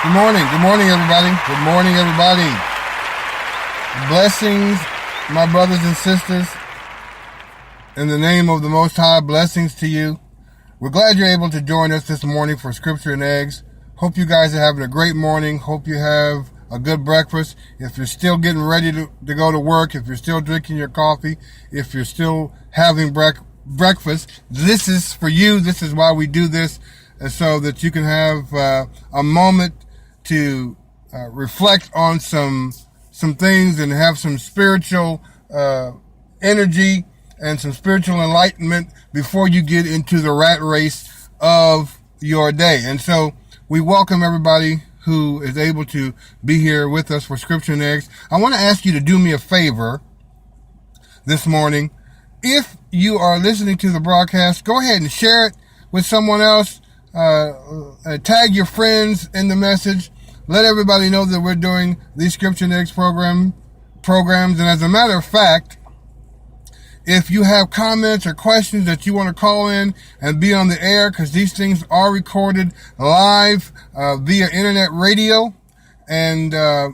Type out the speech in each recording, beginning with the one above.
Good morning, everybody. Good morning, everybody. Blessings, my brothers and sisters. In the name of the Most High, blessings to you. We're glad you're able to join us this morning for Scripture and Eggs. Hope you guys are having a great morning. Hope you have a good breakfast. If you're still getting ready to go to work, if you're still drinking your coffee, if you're still having breakfast, this is for you. This is why we do this, so that you can have a moment to reflect on some things and have some spiritual energy and some spiritual enlightenment before you get into the rat race of your day. And so we welcome everybody who is able to be here with us for Scripture and Eggs. I want to ask you to do me a favor this morning. If you are listening to the broadcast, go ahead and share it with someone else. Tag your friends in the message. Let everybody know that we're doing these Scripture and Eggs programs. And as a matter of fact, if you have comments or questions that you want to call in and be on the air, because these things are recorded live via internet radio and internet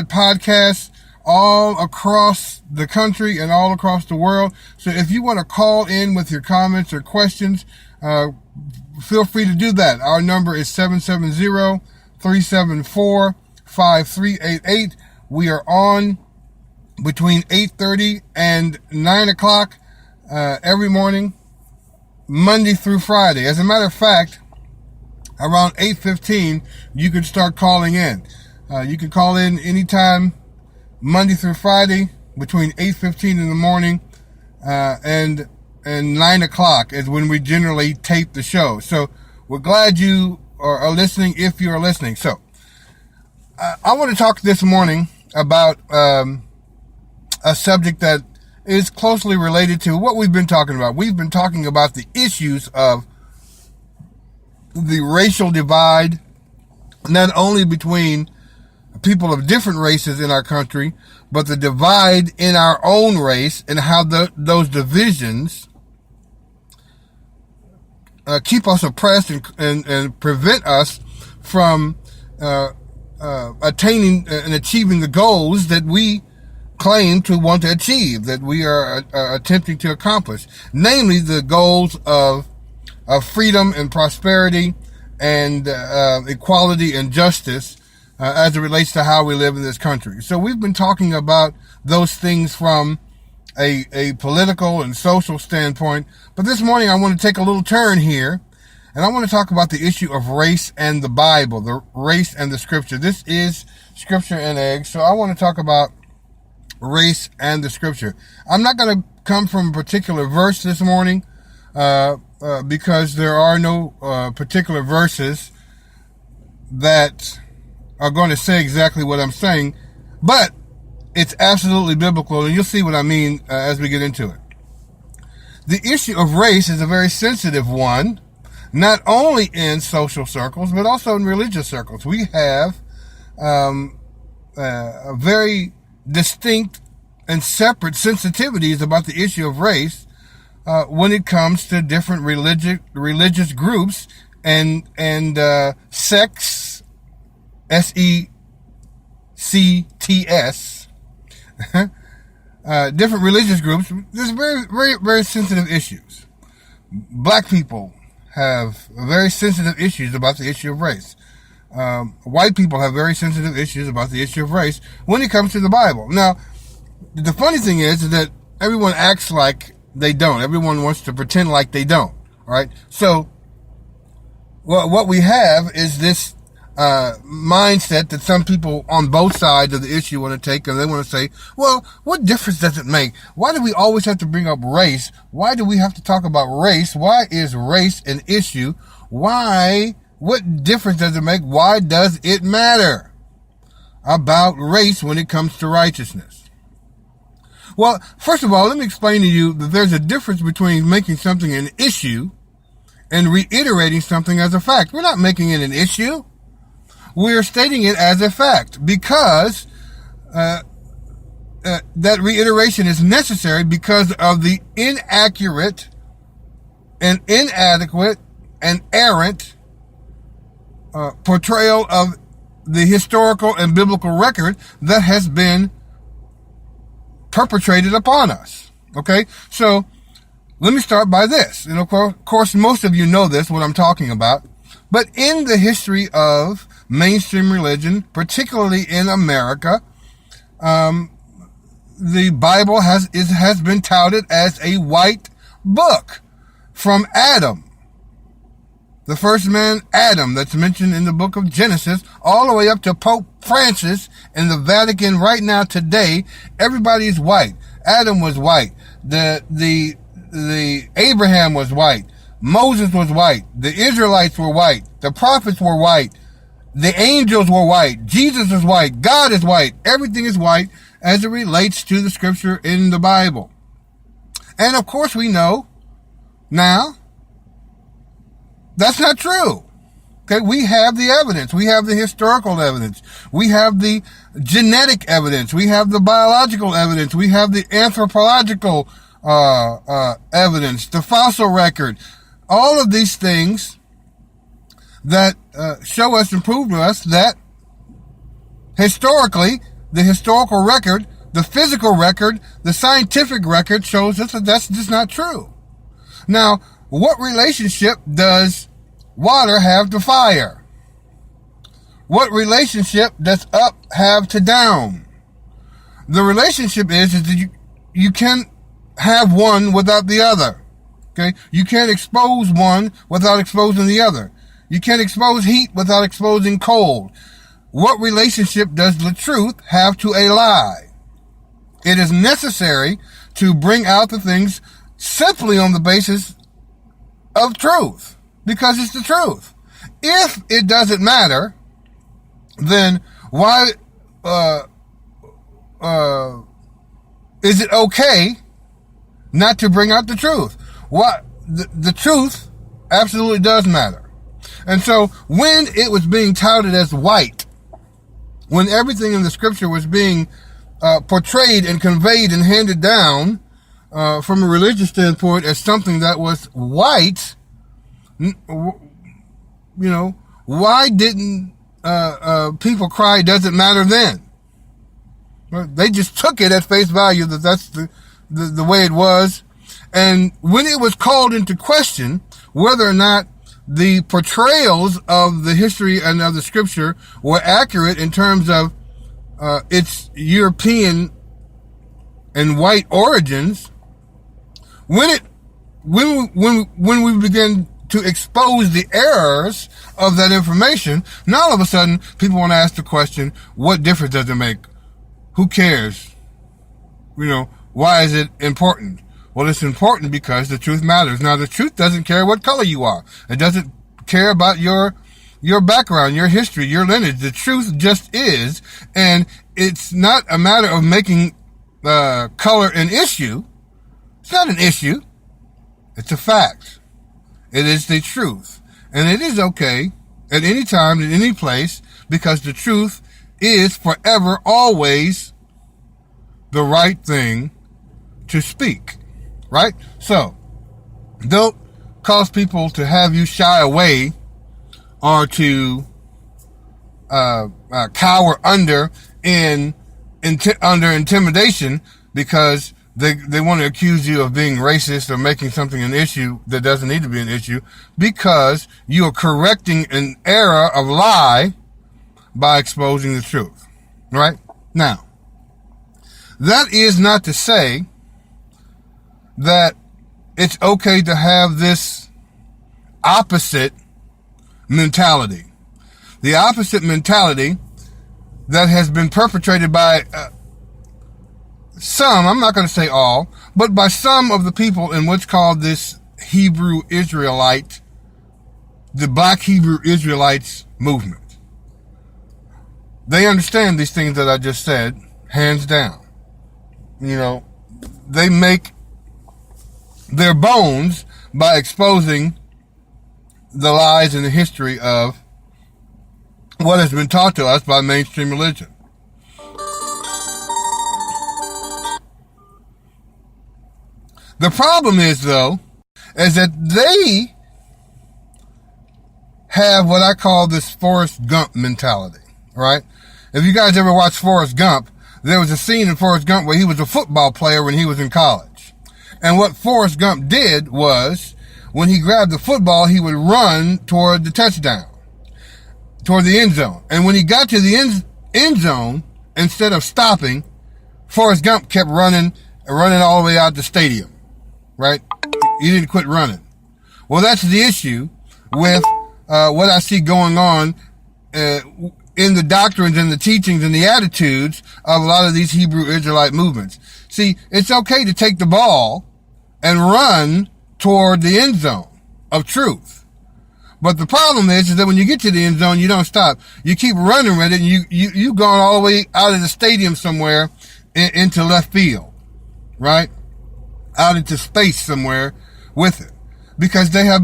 podcasts all across the country and all across the world. So if you want to call in with your comments or questions, feel free to do that. Our number is 770-374-5388. We are on between 8:30 and 9 o'clock every morning, Monday through Friday. As a matter of fact, around 8:15, you can start calling in. You can call in anytime, Monday through Friday, between 8:15 in the morning and 9 o'clock is when we generally tape the show. So we're glad you are listening if you are listening. So I want to talk this morning about a subject that is closely related to what we've been talking about. We've been talking about the issues of the racial divide, not only between people of different races in our country, but the divide in our own race and how those divisions keep us oppressed and prevent us from attaining and achieving the goals that we claim to want to achieve, that we are attempting to accomplish, namely the goals of freedom and prosperity and equality and justice as it relates to how we live in this country. So we've been talking about those things from a political and social standpoint. But this morning I want to take a little turn here, and I want to talk about the issue of race and the Bible, the race and the Scripture. This is Scripture and Eggs, so I want to talk about race and the Scripture. I'm not going to come from a particular verse this morning because there are no particular verses that are going to say exactly what I'm saying, but it's absolutely biblical, and you'll see what I mean as we get into it. The issue of race is a very sensitive one, not only in social circles, but also in religious circles. We have a very distinct and separate sensitivities about the issue of race when it comes to different religious groups and sects, SECTS, different religious groups. There's very, very, very sensitive issues. Black people have very sensitive issues about the issue of race. White people have very sensitive issues about the issue of race when it comes to the Bible. Now, the funny thing is that everyone acts like they don't. Everyone wants to pretend like they don't. All right. So, what we have is this mindset that some people on both sides of the issue want to take, and they want to say, well, what difference does it make? Why do we always have to bring up race? Why do we have to talk about race? Why is race an issue? What difference does it make? Why does it matter about race when it comes to righteousness? Well, first of all, let me explain to you that there's a difference between making something an issue and reiterating something as a fact. We're not making it an issue. We're stating it as a fact because that reiteration is necessary because of the inaccurate and inadequate and errant portrayal of the historical and biblical record that has been perpetrated upon us. Okay, so let me start by this. And of course, most of you know this, what I'm talking about. But in the history of mainstream religion, particularly in America, the Bible has been touted as a white book from Adam. The first man, Adam, that's mentioned in the book of Genesis, all the way up to Pope Francis in the Vatican right now today. Everybody is white. Adam was white. The Abraham was white. Moses was white. The Israelites were white. The prophets were white. The angels were white. Jesus is white. God is white. Everything is white as it relates to the scripture in the Bible. And of course we know now that's not true. Okay, we have the evidence. We have the historical evidence. We have the genetic evidence. We have the biological evidence. We have the anthropological evidence, the fossil record. All of these things that show us and prove to us that historically, the historical record, the physical record, the scientific record shows us that that's just not true. Now, what relationship does water have to fire? What relationship does up have to down? The relationship is that you can't have one without the other. Okay? You can't expose one without exposing the other. You can't expose heat without exposing cold. What relationship does the truth have to a lie? It is necessary to bring out the things simply on the basis of truth, because it's the truth. If it doesn't matter, then why is it okay not to bring out the truth? What the truth absolutely does matter. And so when it was being touted as white, when everything in the scripture was being portrayed and conveyed and handed down from a religious standpoint as something that was white, why didn't people cry, doesn't matter then? Well, they just took it at face value that that's the way it was. And when it was called into question whether or not the portrayals of the history and of the scripture were accurate in terms of its European and white origins, when we begin to expose the errors of that information, now all of a sudden people want to ask the question, what difference does it make? Who cares? Why is it important? Well, it's important because the truth matters. Now, the truth doesn't care what color you are. It doesn't care about your background, your history, your lineage. The truth just is, and it's not a matter of making color an issue. It's not an issue. It's a fact. It is the truth. And it is okay at any time, in any place, because the truth is forever, always the right thing to speak. Right? So, don't cause people to have you shy away or to cower under intimidation because they want to accuse you of being racist or making something an issue that doesn't need to be an issue, because you are correcting an error of lie by exposing the truth. Right? Now, that is not to say that it's okay to have this opposite mentality. The opposite mentality that has been perpetrated by some, I'm not going to say all, but by some of the people in what's called this Hebrew Israelite, the Black Hebrew Israelites movement. They understand these things that I just said, hands down. They make their bones by exposing the lies and the history of what has been taught to us by mainstream religion. The problem is, though, is that they have what I call this Forrest Gump mentality, right? If you guys ever watched Forrest Gump, there was a scene in Forrest Gump where he was a football player when he was in college. And what Forrest Gump did was, when he grabbed the football, he would run toward the touchdown, toward the end zone. And when he got to the end zone, instead of stopping, Forrest Gump kept running all the way out the stadium, right? He didn't quit running. Well, that's the issue with what I see going on in the doctrines and the teachings and the attitudes of a lot of these Hebrew Israelite movements. See, it's okay to take the ball and run toward the end zone of truth. But the problem is that when you get to the end zone, you don't stop. You keep running with it, and you've gone all the way out of the stadium somewhere into left field, right? Out into space somewhere with it. Because they have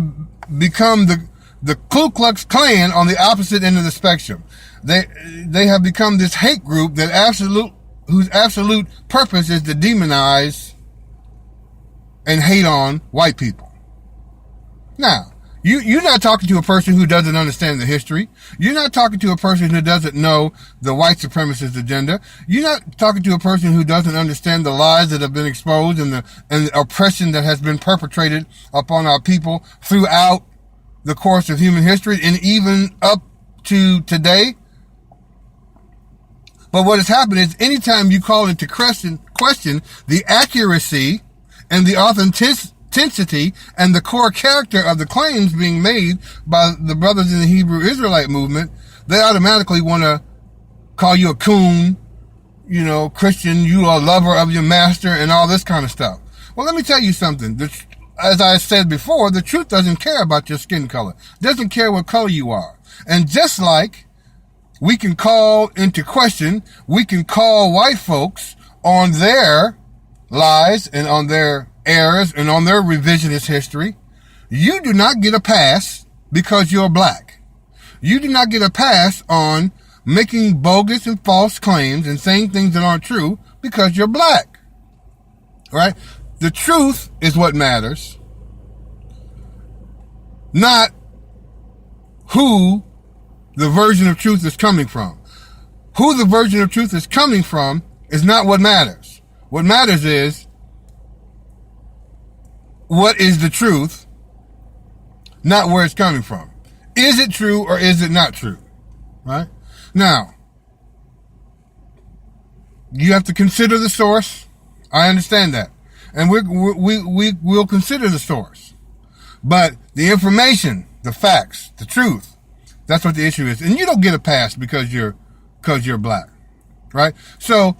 become the Ku Klux Klan on the opposite end of the spectrum. They have become this hate group whose absolute purpose is to demonize and hate on white people. Now, you're not talking to a person who doesn't understand the history. You're not talking to a person who doesn't know the white supremacist agenda. You're not talking to a person who doesn't understand the lies that have been exposed and the oppression that has been perpetrated upon our people throughout the course of human history and even up to today. But what has happened is anytime you call into question the accuracy and the authenticity and the core character of the claims being made by the brothers in the Hebrew Israelite movement, they automatically want to call you a coon, Christian, you are a lover of your master and all this kind of stuff. Well, let me tell you something. As I said before, the truth doesn't care about your skin color. It doesn't care what color you are. And just like we can call into question, we can call white folks on their lies and on their errors and on their revisionist history. You do not get a pass because you're black. You do not get a pass on making bogus and false claims and saying things that aren't true because you're black. Right? The truth is what matters, not who the version of truth is coming from. Who the version of truth is coming from is not what matters. What matters is what is the truth, not where it's coming from. Is it true or is it not true? Right? Now, you have to consider the source. I understand that. And we'll consider the source. But the information, the facts, the truth, that's what the issue is. And you don't get a pass because you're black. Right? So,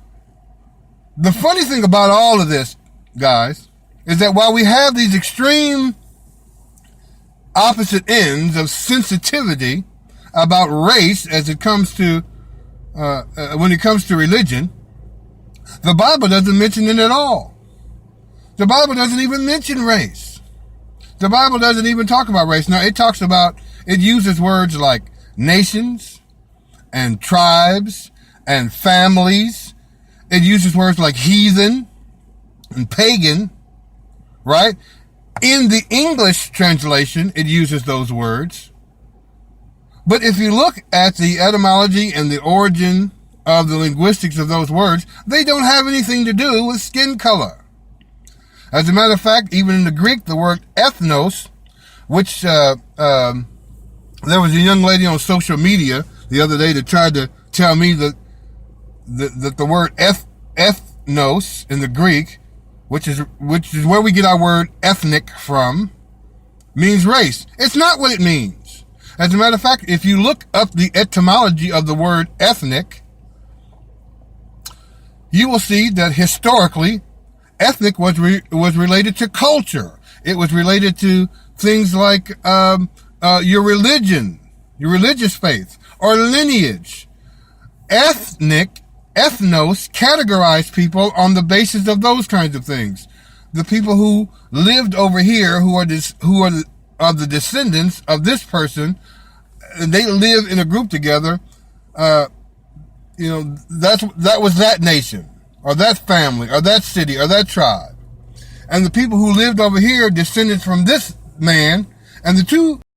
the funny thing about all of this, guys, is that while we have these extreme opposite ends of sensitivity about race as it comes to, when it comes to religion, the Bible doesn't mention it at all. The Bible doesn't even mention race. The Bible doesn't even talk about race. Now, it uses words like nations and tribes and families. It uses words like heathen and pagan, right? In the English translation, it uses those words. But if you look at the etymology and the origin of the linguistics of those words, they don't have anything to do with skin color. As a matter of fact, even in the Greek, the word ethnos, which there was a young lady on social media the other day that tried to tell me that the word ethnos in the Greek, which is where we get our word ethnic from, means race. It's not what it means. As a matter of fact, if you look up the etymology of the word ethnic, you will see that historically, ethnic was related to culture. It was related to things like your religion, your religious faith, or lineage. Ethnos categorized people on the basis of those kinds of things. The people who lived over here, who are of the descendants of this person, they live in a group together. That was that nation, or that family, or that city, or that tribe. And the people who lived over here, descended from this man, and the two